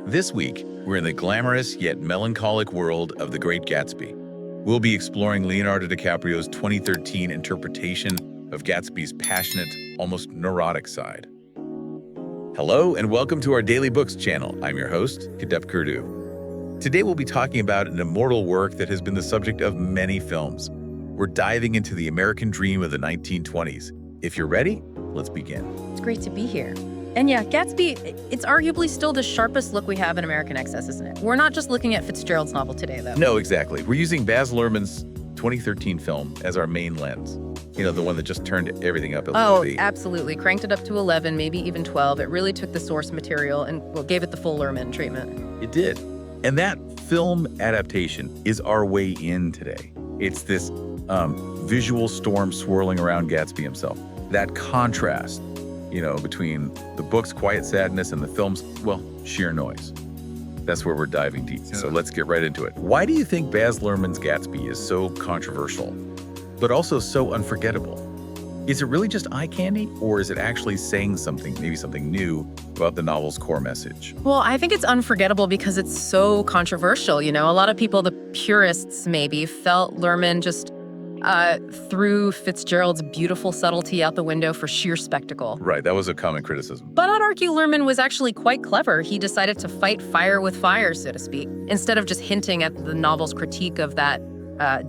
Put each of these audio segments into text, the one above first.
This week, we're in the glamorous yet melancholic world of The Great Gatsby. We'll be exploring Leonardo DiCaprio's 2013 interpretation of Gatsby's passionate, almost neurotic side. Hello, and welcome to our Daily Books channel. I'm your host, Kadep Kurdu. Today we'll be talking about an immortal work that has been the subject of many films. We're diving into the American dream of the 1920s. If you're ready, let's begin. It's great to be here. And yeah, Gatsby, it's arguably still the sharpest look we have in American excess, isn't it? We're not just looking at Fitzgerald's novel today, though. No, exactly. We're using Baz Luhrmann's 2013 film as our main lens. You know, the one that just turned everything up. Absolutely. Cranked it up to 11, maybe even 12. It really took the source material and gave it the full Luhrmann treatment. It did. And that film adaptation is our way in today. It's this visual storm swirling around Gatsby himself. That contrast, between the book's quiet sadness and the film's, sheer noise. That's where we're diving deep. So let's get right into it. Why do you think Baz Luhrmann's Gatsby is so controversial, but also so unforgettable? Is it really just eye candy, or is it actually saying something, maybe something new, about the novel's core message? Well, I think it's unforgettable because it's so controversial. A lot of people, the purists maybe, felt Luhrmann just threw Fitzgerald's beautiful subtlety out the window for sheer spectacle. Right, that was a common criticism. But I'd argue Luhrmann was actually quite clever. He decided to fight fire with fire, so to speak, instead of just hinting at the novel's critique of that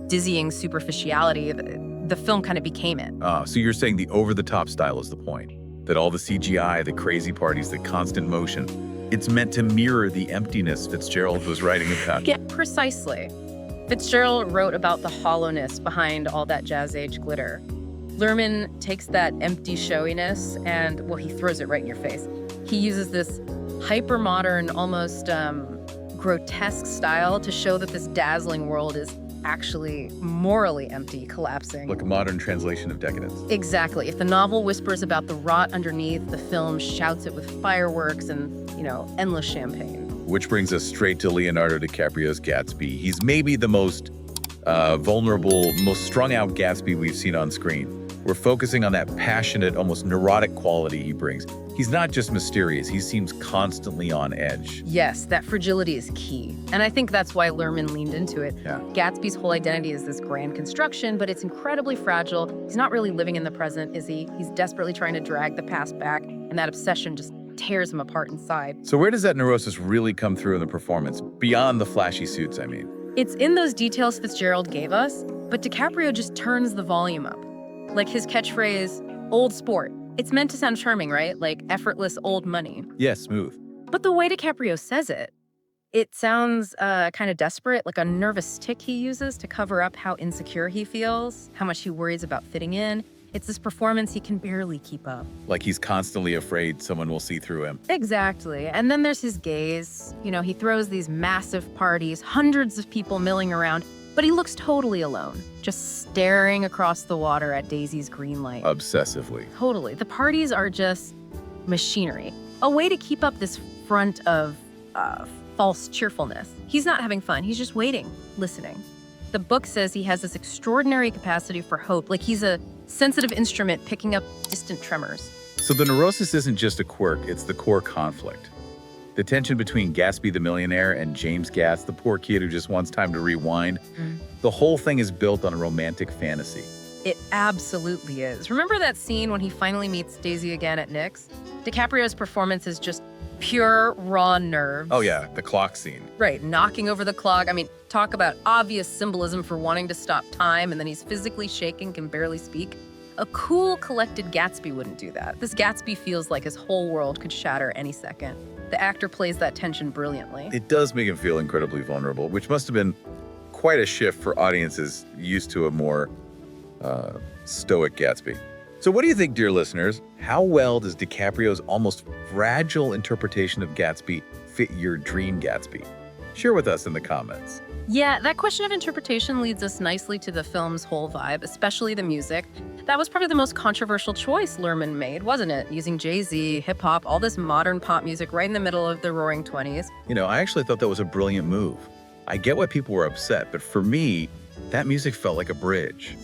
dizzying superficiality. The film kind of became it. So you're saying the over-the-top style is the point? That all the CGI, the crazy parties, the constant motion, it's meant to mirror the emptiness Fitzgerald was writing about? Yeah, precisely. Fitzgerald wrote about the hollowness behind all that Jazz Age glitter. Luhrmann takes that empty showiness and, he throws it right in your face. He uses this hyper-modern, almost grotesque style to show that this dazzling world is actually morally empty, collapsing. Like a modern translation of decadence. Exactly. If the novel whispers about the rot underneath, the film shouts it with fireworks and, endless champagne. Which brings us straight to Leonardo DiCaprio's Gatsby. He's maybe the most vulnerable, most strung-out Gatsby we've seen on screen. We're focusing on that passionate, almost neurotic quality he brings. He's not just mysterious, he seems constantly on edge. Yes, that fragility is key. And I think that's why Luhrmann leaned into it. Yeah. Gatsby's whole identity is this grand construction, but it's incredibly fragile. He's not really living in the present, is he? He's desperately trying to drag the past back, and that obsession just tears him apart inside. So where does that neurosis really come through in the performance, beyond the flashy suits, I mean? It's in those details Fitzgerald gave us, but DiCaprio just turns the volume up. Like his catchphrase, old sport. It's meant to sound charming, right? Like effortless old money. Yeah, smooth. But the way DiCaprio says it, it sounds kind of desperate, like a nervous tick he uses to cover up how insecure he feels, how much he worries about fitting in. It's this performance he can barely keep up. Like he's constantly afraid someone will see through him. Exactly. And then there's his gaze. He throws these massive parties, hundreds of people milling around, but he looks totally alone, just staring across the water at Daisy's green light. Obsessively. Totally. The parties are just machinery, a way to keep up this front of false cheerfulness. He's not having fun. He's just waiting, listening. The book says he has this extraordinary capacity for hope, like he's a sensitive instrument picking up distant tremors. So the neurosis isn't just a quirk, it's the core conflict. The tension between Gatsby the millionaire and James Gats, the poor kid who just wants time to rewind. The whole thing is built on a romantic fantasy. It absolutely is. Remember that scene when he finally meets Daisy again at Nick's? DiCaprio's performance is just pure, raw nerves. Oh yeah, the clock scene. Right, knocking over the clock. I mean, talk about obvious symbolism for wanting to stop time, and then he's physically shaking, can barely speak. A cool, collected Gatsby wouldn't do that. This Gatsby feels like his whole world could shatter any second. The actor plays that tension brilliantly. It does make him feel incredibly vulnerable, which must have been quite a shift for audiences used to a more stoic Gatsby. So what do you think, dear listeners? How well does DiCaprio's almost fragile interpretation of Gatsby fit your dream Gatsby? Share with us in the comments. Yeah, that question of interpretation leads us nicely to the film's whole vibe, especially the music. That was probably the most controversial choice Luhrmann made, wasn't it? Using Jay-Z, hip-hop, all this modern pop music right in the middle of the roaring 20s. I actually thought that was a brilliant move. I get why people were upset, but for me, that music felt like a bridge.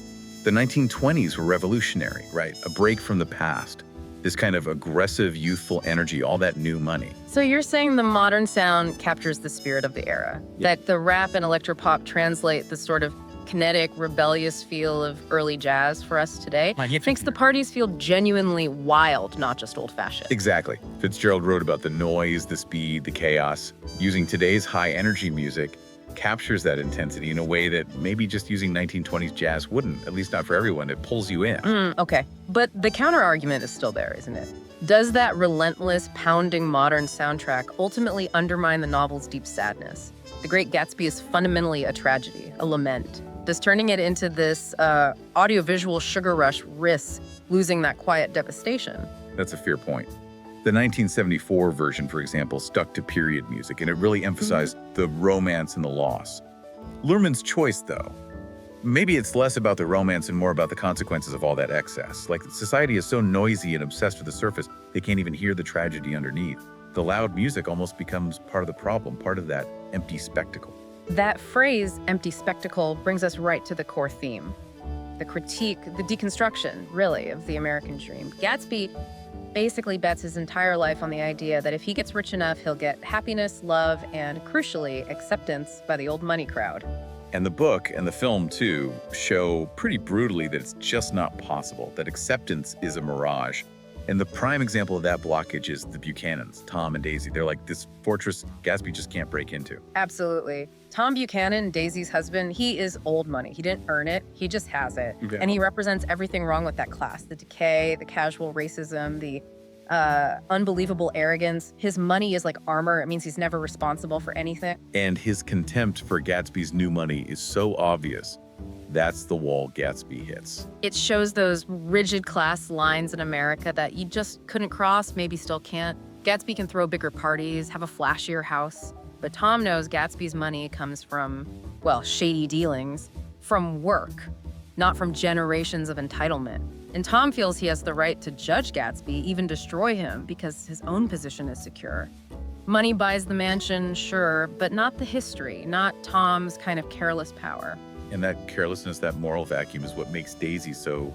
The 1920s were revolutionary, right? A break from the past. this kind of aggressive, youthful energy, all that new money. So you're saying the modern sound captures the spirit of the era, that the rap and electropop translate the sort of kinetic, rebellious feel of early jazz for us today, makes the parties feel genuinely wild, not just old-fashioned. Exactly. Fitzgerald wrote about the noise, the speed, the chaos. Using today's high-energy music captures that intensity in a way that maybe just using 1920s jazz wouldn't, at least not for everyone. It pulls you in. Okay, but the counter-argument is still there, isn't it? Does that relentless, pounding modern soundtrack ultimately undermine the novel's deep sadness? The Great Gatsby is fundamentally a tragedy, a lament. Does turning it into this audiovisual sugar rush risk losing that quiet devastation? That's a fair point. The 1974 version, for example, stuck to period music, and it really emphasized the romance and the loss. Luhrmann's choice, though, maybe it's less about the romance and more about the consequences of all that excess. Like, society is so noisy and obsessed with the surface, they can't even hear the tragedy underneath. The loud music almost becomes part of the problem, part of that empty spectacle. That phrase, empty spectacle, brings us right to the core theme. The critique, the deconstruction, really, of the American dream. Gatsby basically bets his entire life on the idea that if he gets rich enough, he'll get happiness, love, and, crucially, acceptance by the old money crowd. And the book and the film, too, show pretty brutally that it's just not possible, that acceptance is a mirage. And the prime example of that blockage is the Buchanans, Tom and Daisy. They're like this fortress Gatsby just can't break into. Absolutely. Tom Buchanan, Daisy's husband, he is old money. He didn't earn it, he just has it. Yeah. And he represents everything wrong with that class, the decay, the casual racism, the unbelievable arrogance. His money is like armor. It means he's never responsible for anything. And his contempt for Gatsby's new money is so obvious. That's the wall Gatsby hits. It shows those rigid class lines in America that you just couldn't cross, maybe still can't. Gatsby can throw bigger parties, have a flashier house. But Tom knows Gatsby's money comes from, well, shady dealings, from work, not from generations of entitlement. And Tom feels he has the right to judge Gatsby, even destroy him, because his own position is secure. Money buys the mansion, sure, but not the history, not Tom's kind of careless power. And that carelessness, that moral vacuum is what makes Daisy so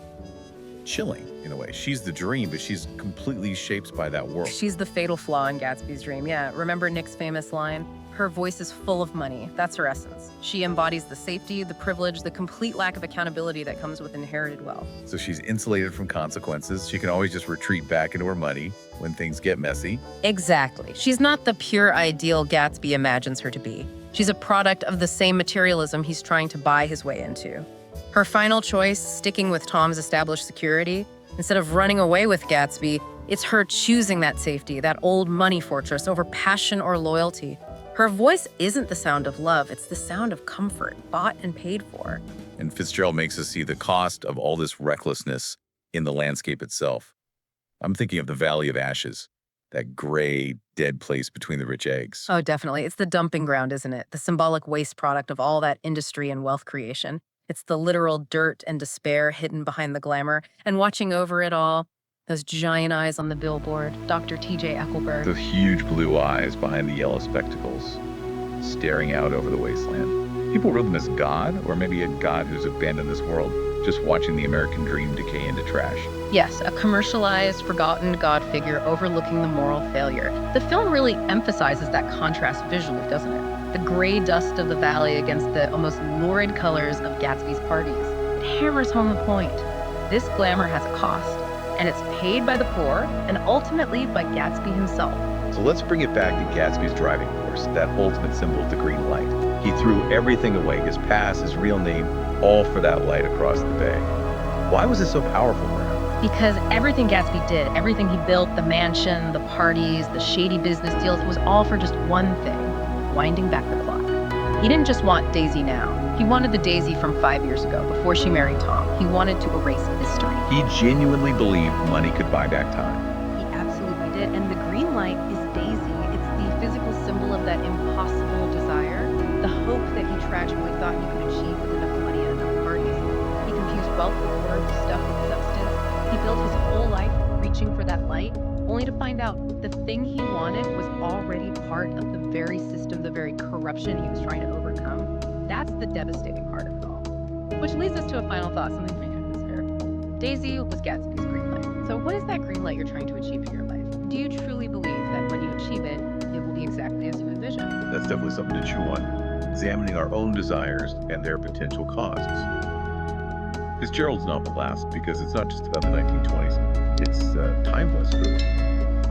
chilling, in a way. She's the dream, but she's completely shaped by that world. She's the fatal flaw in Gatsby's dream. Yeah, remember Nick's famous line? Her voice is full of money. That's her essence. She embodies the safety, the privilege, the complete lack of accountability that comes with inherited wealth. So she's insulated from consequences. She can always just retreat back into her money when things get messy. Exactly. She's not the pure ideal Gatsby imagines her to be. She's a product of the same materialism he's trying to buy his way into. Her final choice, sticking with Tom's established security, instead of running away with Gatsby, it's her choosing that safety, that old money fortress, over passion or loyalty. Her voice isn't the sound of love, it's the sound of comfort, bought and paid for. And Fitzgerald makes us see the cost of all this recklessness in the landscape itself. I'm thinking of the Valley of Ashes, that gray, dead place between the rich eggs. Oh, definitely. It's the dumping ground, isn't it? The symbolic waste product of all that industry and wealth creation. It's the literal dirt and despair hidden behind the glamour. And watching over it all, those giant eyes on the billboard, Dr. T.J. Eckleburg. The huge blue eyes behind the yellow spectacles, staring out over the wasteland. People wrote them as God, or maybe a God who's abandoned this world, just watching the American dream decay into trash. Yes, a commercialized, forgotten God figure overlooking the moral failure. The film really emphasizes that contrast visually, doesn't it? The gray dust of the valley against the almost lurid colors of Gatsby's parties. It hammers home the point. This glamour has a cost, and it's paid by the poor and ultimately by Gatsby himself. So let's bring it back to Gatsby's driving force, that ultimate symbol of the green light. He threw everything away, his past, his real name, all for that light across the bay. Why was it so powerful for him? Because everything Gatsby did, everything he built, the mansion, the parties, the shady business deals, it was all for just one thing, winding back the clock. He didn't just want Daisy now. He wanted the Daisy from 5 years ago, before she married Tom. He wanted to erase history. He genuinely believed money could buy back time. He absolutely did, and the green light is Daisy. It's the physical symbol of that impossible desire, the hope that he tragically thought he could achieve with enough money and enough parties. He confused wealth with worth, stuff with substance. He built his whole life reaching for that light, only to find out the thing he wanted was already part of the very system, the very corruption he was trying to overcome. That's the devastating part of it all. Which leads us to a final thought, something pretty here. Daisy was Gatsby's green light. So what is that green light you're trying to achieve in your life? Do you truly believe that when you achieve it, it will be exactly as you envision? That's definitely something to chew on. Examining our own desires and their potential causes. Fitzgerald's novel lasts because it's not just about the 1920s. It's timeless, really.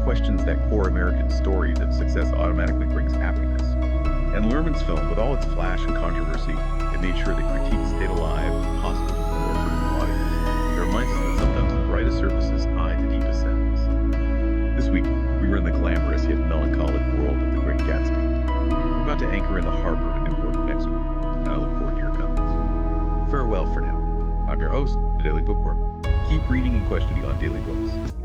Questions that core American story that success automatically brings happiness. And Lerman's film, with all its flash and controversy, it made sure that critiques stayed alive, hostile to the more critical audience. It reminds us that sometimes the brightest surfaces hide the deepest sadness. This week, we were in the glamorous yet melancholic world of the Great Gatsby. We're about to anchor in the harbor of Newport next week, and I look forward to your comments. Farewell for now. I'm your host, the Daily Bookworm. Keep reading and questioning on Daily Books.